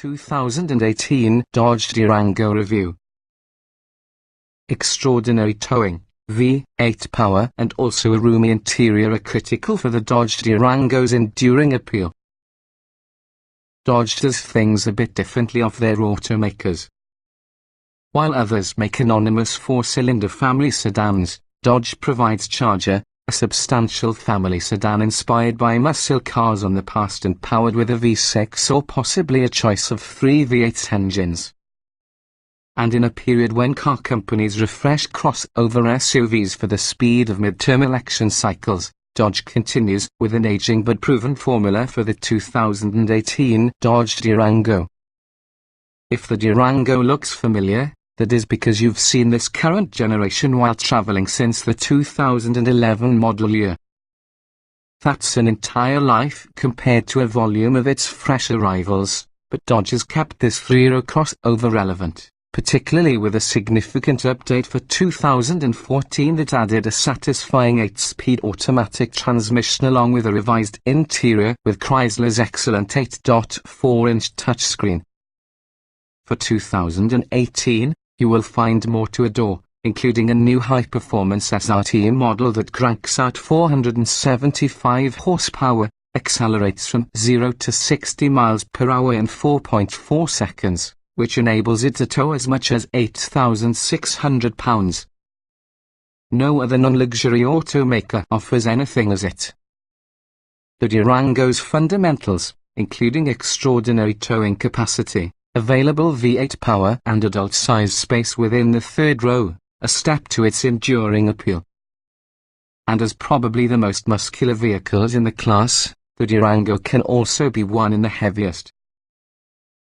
2018 Dodge Durango Review. Extraordinary towing, V8 power and also a roomy interior are critical for the Dodge Durango's enduring appeal. Dodge does things a bit differently of their automakers. While others make anonymous four-cylinder family sedans, Dodge provides Charger, a substantial family sedan inspired by muscle cars on the past and powered with a V6 or possibly a choice of 3 V8 engines. And in a period when car companies refresh crossover SUVs for the speed of midterm election cycles, Dodge continues with an aging but proven formula for the 2018 Dodge Durango. If the Durango looks familiar, that is because you've seen this current generation while traveling since the 2011 model year. That's an entire life compared to a volume of its fresher rivals, but Dodge has kept this three-row crossover relevant, particularly with a significant update for 2014 that added a satisfying 8-speed automatic transmission along with a revised interior with Chrysler's excellent 8.4-inch touchscreen. For 2018, you will find more to adore, including a new high-performance SRT model that cranks out 475 horsepower, accelerates from 0 to 60 miles per hour in 4.4 seconds, which enables it to tow as much as 8,600 pounds. No other non-luxury automaker offers anything as it. The Durango's fundamentals, including extraordinary towing capacity, available V8 power and adult size space within the third row, a step to its enduring appeal. And as probably the most muscular vehicles in the class, the Durango can also be one in the heaviest.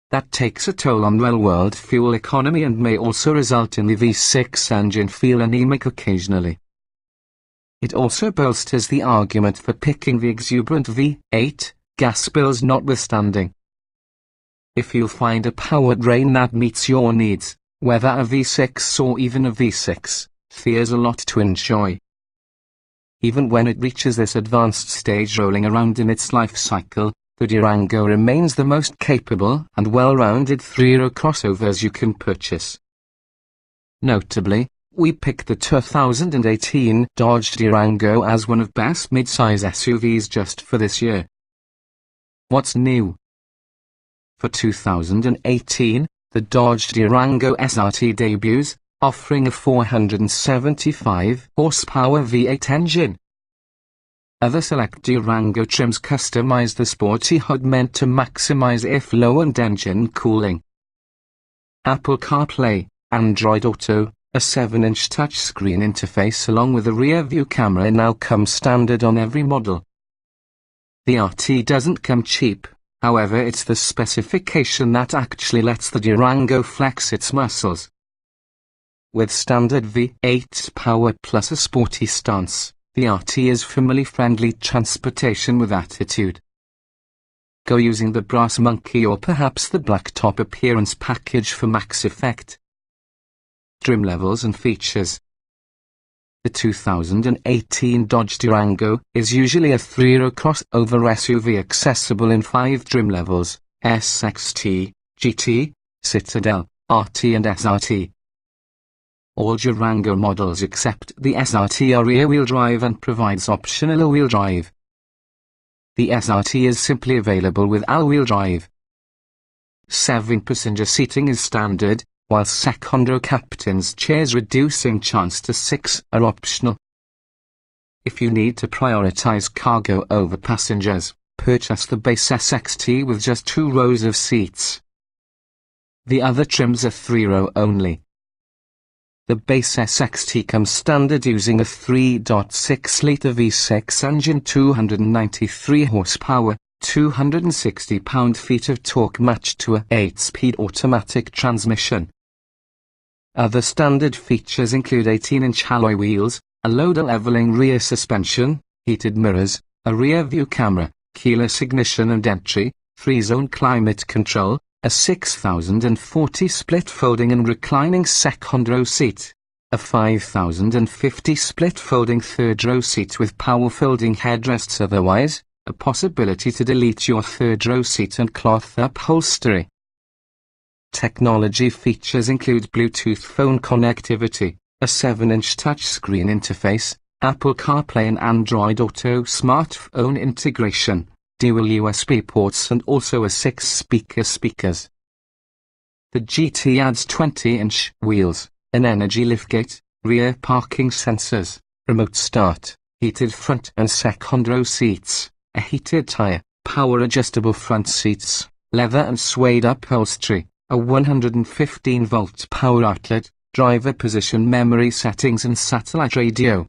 That takes a toll on real-world fuel economy and may also result in the V6 engine feel anemic occasionally. It also bolsters the argument for picking the exuberant V8, gas bills notwithstanding. If you'll find a powertrain that meets your needs, whether a V6 or even a V6, there's a lot to enjoy. Even when it reaches this advanced stage rolling around in its life cycle, the Durango remains the most capable and well-rounded three-row crossovers you can purchase. Notably, we picked the 2018 Dodge Durango as one of best mid-size SUVs just for this year. What's new? For 2018, the Dodge Durango SRT debuts, offering a 475 horsepower V8 engine. Other select Durango trims customize the sporty hood meant to maximize airflow and engine cooling. Apple CarPlay, Android Auto, a 7-inch touchscreen interface along with a rear-view camera now come standard on every model. The RT doesn't come cheap. However, it's the specification that actually lets the Durango flex its muscles. With standard V8 power plus a sporty stance, the RT is family-friendly transportation with attitude. Go using the brass monkey or perhaps the blacktop appearance package for max effect. Trim levels and features. The 2018 Dodge Durango is usually a three-row crossover SUV accessible in 5 trim levels: SXT, GT, Citadel, RT and SRT. All Durango models except the SRT are rear-wheel drive and provides optional all-wheel drive. The SRT is simply available with all-wheel drive. 7-passenger seating is standard, while second-row captain's chairs reducing chance to 6 are optional. If you need to prioritize cargo over passengers, purchase the base SXT with just 2 rows of seats. The other trims are 3-row only. The base SXT comes standard using a 3.6-litre V6 engine, 293 horsepower, 260 pound-feet of torque matched to a 8-speed automatic transmission. Other standard features include 18-inch alloy wheels, a loader-leveling rear suspension, heated mirrors, a rear-view camera, keyless ignition and entry, 3-zone climate control, a 6,040 split folding and reclining second-row seat, a 5,050 split folding third-row seat with power folding headrests, otherwise, a possibility to delete your third-row seat and cloth upholstery. Technology features include Bluetooth phone connectivity, a 7-inch touchscreen interface, Apple CarPlay and Android Auto smartphone integration, dual USB ports and also a 6-speaker speakers. The GT adds 20-inch wheels, an energy liftgate, rear parking sensors, remote start, heated front and second row seats, a heated tire, power adjustable front seats, leather and suede upholstery, a 115-volt power outlet, driver position memory settings and satellite radio.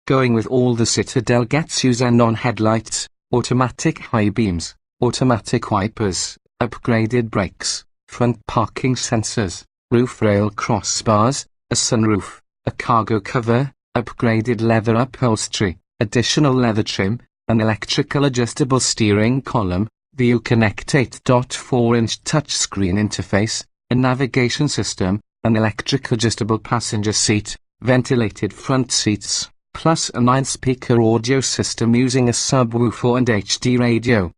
Going with all, the Citadel gets you xenon headlights, automatic high beams, automatic wipers, upgraded brakes, front parking sensors, roof rail crossbars, a sunroof, a cargo cover, upgraded leather upholstery, additional leather trim, an electrical adjustable steering column, the Uconnect 8.4-inch touchscreen interface, a navigation system, an electric adjustable passenger seat, ventilated front seats, plus a 9-speaker audio system using a subwoofer and HD radio.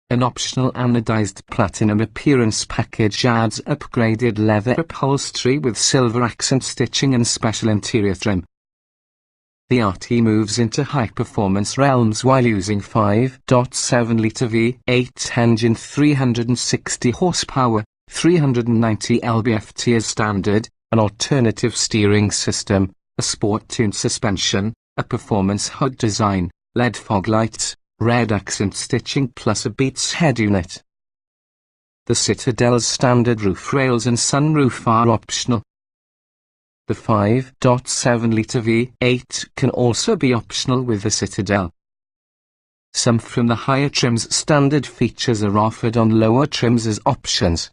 An optional anodized platinum appearance package adds upgraded leather upholstery with silver accent stitching and special interior trim. The RT moves into high-performance realms while using 5.7-litre V8 engine, 360 horsepower, 390 lb-ft as standard, an alternative steering system, a sport-tuned suspension, a performance hood design, LED fog lights, red accent stitching plus a Beats head unit. The Citadel's standard roof rails and sunroof are optional. The 5.7-litre V8 can also be optional with the Citadel. Some from the higher trims' standard features are offered on lower trims as options.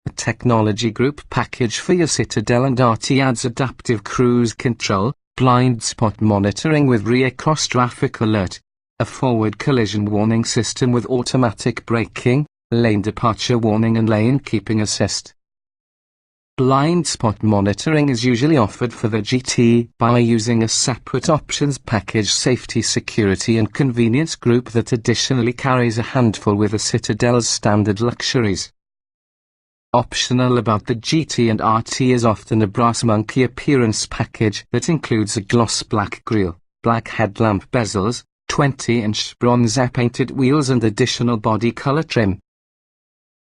A technology group package for your Citadel and RT adds adaptive cruise control, blind spot monitoring with rear cross traffic alert, a forward collision warning system with automatic braking, lane departure warning and lane keeping assist. Blind spot monitoring is usually offered for the GT by using a separate options package safety, security and convenience group that additionally carries a handful with the Citadel's standard luxuries. Optional about the GT and RT is often a brass monkey appearance package that includes a gloss black grille, black headlamp bezels, 20-inch bronze painted wheels and additional body color trim.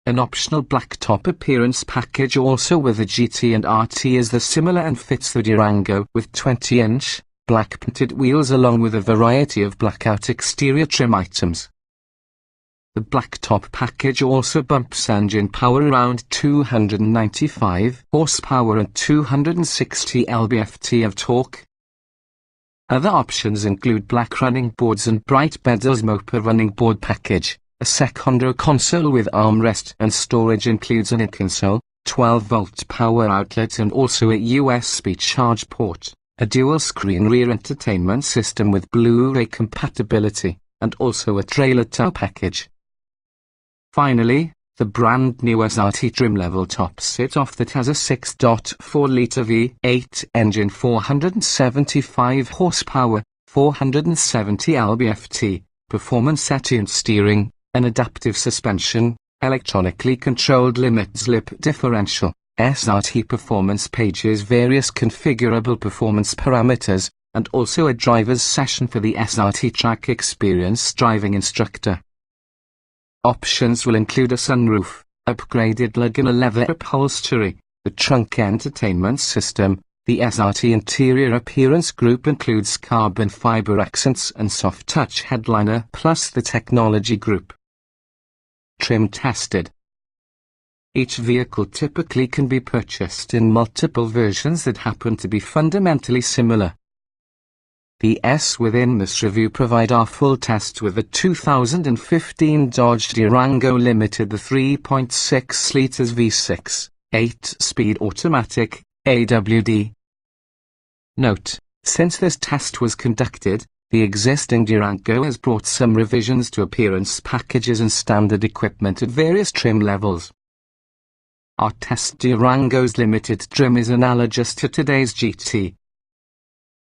An optional blacktop appearance package also with the GT and RT is the similar and fits the Durango with 20-inch, black painted wheels along with a variety of blackout exterior trim items. The blacktop package also bumps engine power around 295 horsepower and 260 lb-ft of torque. Other options include black running boards and bright bezels moper running board package. A second row console with armrest and storage includes an in-console, 12-volt power outlet and also a USB charge port, a dual-screen rear entertainment system with Blu-ray compatibility, and also a trailer tow package. Finally, the brand new SRT trim level tops it off that has a 6.4-litre V8 engine, 475 horsepower, 470 lb-ft, performance-attuned steering, an adaptive suspension, electronically controlled limit slip differential, SRT performance pages, various configurable performance parameters, and also a driver's session for the SRT track experience driving instructor. Options will include a sunroof, upgraded Laguna leather upholstery, the trunk entertainment system. The SRT interior appearance group includes carbon fiber accents and soft touch headliner plus the technology group. Trim tested. Each vehicle typically can be purchased in multiple versions that happen to be fundamentally similar. The S within this review provide our full test with the 2015 Dodge Durango Limited, the 3.6 litres V6, 8-speed automatic, AWD. Note: since this test was conducted, the existing Durango has brought some revisions to appearance packages and standard equipment at various trim levels. Our test Durango's limited trim is analogous to today's GT.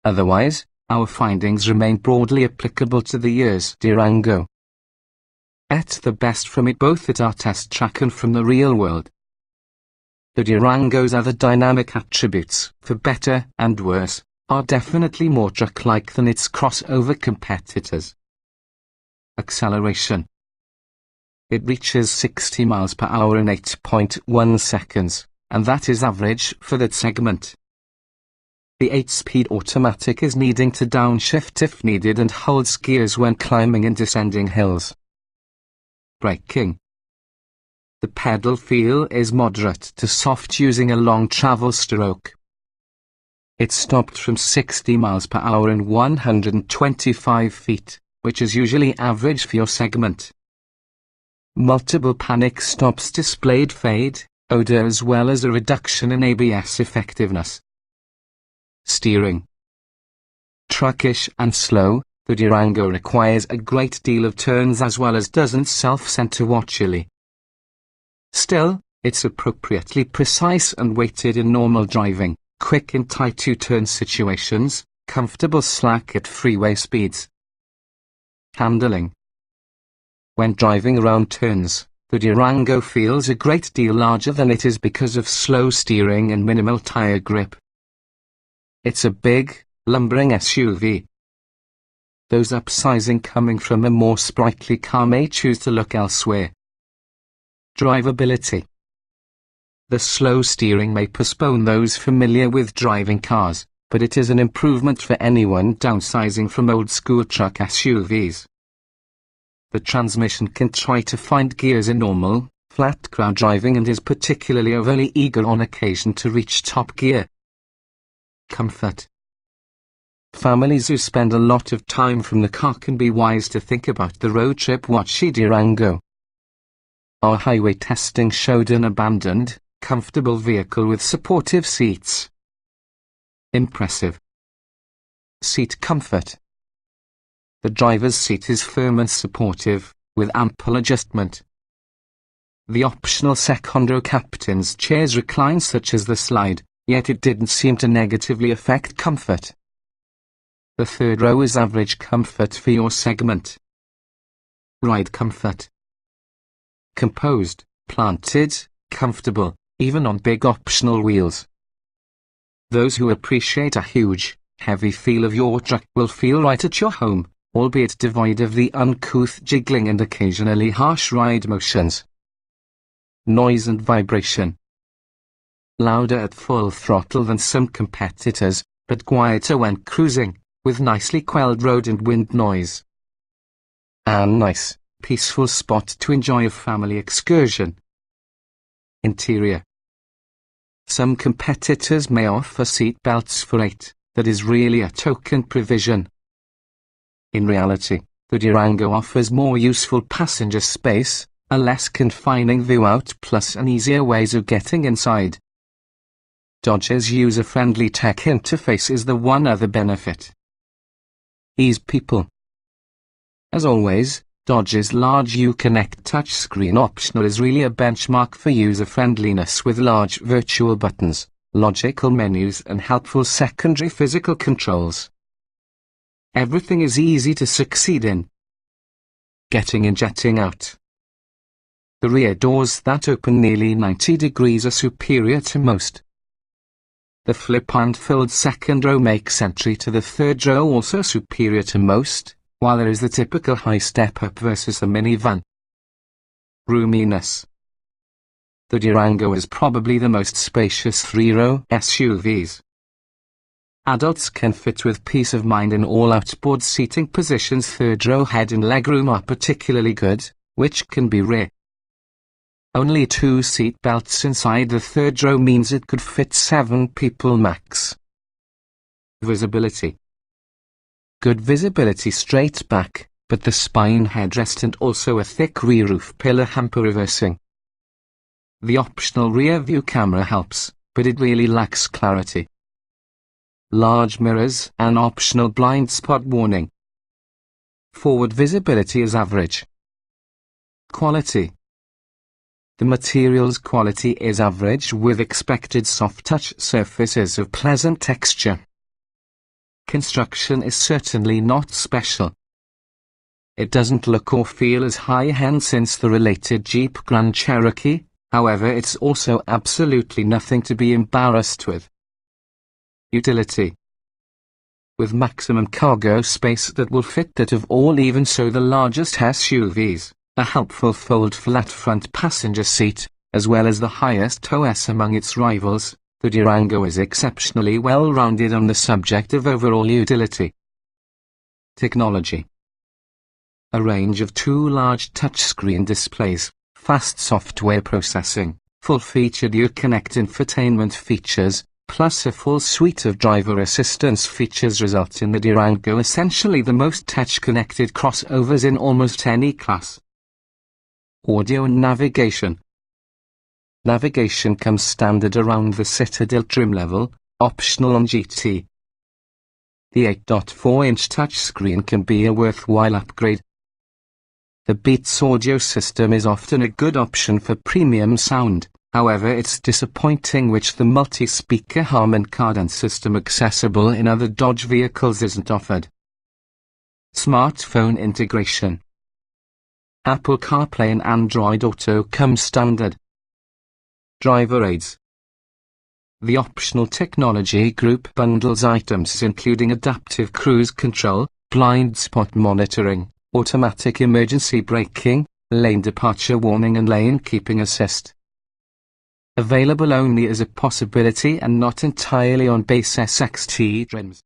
Otherwise, our findings remain broadly applicable to the year's Durango. At the best from it both at our test track and from the real world. The Durango's other dynamic attributes, for better and worse, are definitely more truck-like than its crossover competitors. Acceleration. It reaches 60 miles per hour in 8.1 seconds, and that is average for that segment. The 8-speed automatic is needing to downshift if needed and holds gears when climbing and descending hills. Braking. The pedal feel is moderate to soft using a long travel stroke. It stopped from 60 miles per hour in 125 feet, which is usually average for your segment. Multiple panic stops displayed fade, odor as well as a reduction in ABS effectiveness. Steering. Truckish and slow, the Durango requires a great deal of turns as well as doesn't self-center watchily. Still, it's appropriately precise and weighted in normal driving, quick in tight U-turn situations, comfortable slack at freeway speeds. Handling. When driving around turns, the Durango feels a great deal larger than it is because of slow steering and minimal tire grip. It's a big, lumbering SUV. Those upsizing coming from a more sprightly car may choose to look elsewhere. Drivability. The slow steering may postpone those familiar with driving cars, but it is an improvement for anyone downsizing from old-school truck SUVs. The transmission can try to find gears in normal, flat ground driving and is particularly overly eager on occasion to reach top gear. Comfort. Families who spend a lot of time from the car can be wise to think about the road trip watchy Durango. Our highway testing showed an abandoned, comfortable vehicle with supportive seats. Impressive. Seat comfort. The driver's seat is firm and supportive, with ample adjustment. The optional second-row captain's chairs recline such as the slide, yet it didn't seem to negatively affect comfort. The third row is average comfort for your segment. Ride comfort. Composed, planted, comfortable, even on big optional wheels. Those who appreciate a huge, heavy feel of your truck will feel right at your home, albeit devoid of the uncouth jiggling and occasionally harsh ride motions. Noise and vibration. Louder at full throttle than some competitors, but quieter when cruising, with nicely quelled road and wind noise. A nice, peaceful spot to enjoy a family excursion. Interior. Some competitors may offer seat belts for 8, that is really a token provision. In reality, the Durango offers more useful passenger space, a less confining view out plus an easier ways of getting inside. Dodge's user-friendly tech interface is the one other benefit. Ease people. As always, Dodge's large Uconnect touchscreen optional is really a benchmark for user-friendliness with large virtual buttons, logical menus and helpful secondary physical controls. Everything is easy to succeed in. Getting and jetting out. The rear doors that open nearly 90 degrees are superior to most. The flip and filled second row makes entry to the third row also superior to most, while there is the typical high step-up versus a minivan. Roominess. The Durango is probably the most spacious three-row SUVs. Adults can fit with peace of mind in all outboard seating positions. Third row head and legroom are particularly good, which can be rare. Only 2 seat belts inside the third row means it could fit 7 people max. Visibility. Good visibility straight back, but the spine headrest and also a thick rear roof pillar hamper reversing. The optional rear view camera helps, but it really lacks clarity. Large mirrors and optional blind spot warning. Forward visibility is average. Quality. The material's quality is average with expected soft touch surfaces of pleasant texture. Construction is certainly not special. It doesn't look or feel as high-end since the related Jeep Grand Cherokee, however it's also absolutely nothing to be embarrassed with. Utility. With maximum cargo space that will fit that of all, even so the largest SUVs, a helpful fold-flat front passenger seat, as well as the highest OS among its rivals, the Durango is exceptionally well-rounded on the subject of overall utility. Technology. A range of 2 large touchscreen displays, fast software processing, full-featured Uconnect infotainment features, plus a full suite of driver assistance features result in the Durango essentially the most touch-connected crossovers in almost any class. Audio and navigation. Navigation comes standard around the Citadel trim level, optional on GT. The 8.4-inch touchscreen can be a worthwhile upgrade. The Beats audio system is often a good option for premium sound, however it's disappointing which the multi-speaker Harman Kardon system accessible in other Dodge vehicles isn't offered. Smartphone integration. Apple CarPlay and Android Auto come standard. Driver aids. The optional technology group bundles items including adaptive cruise control, blind spot monitoring, automatic emergency braking, lane departure warning and lane keeping assist. Available only as a possibility and not entirely on base SXT trims.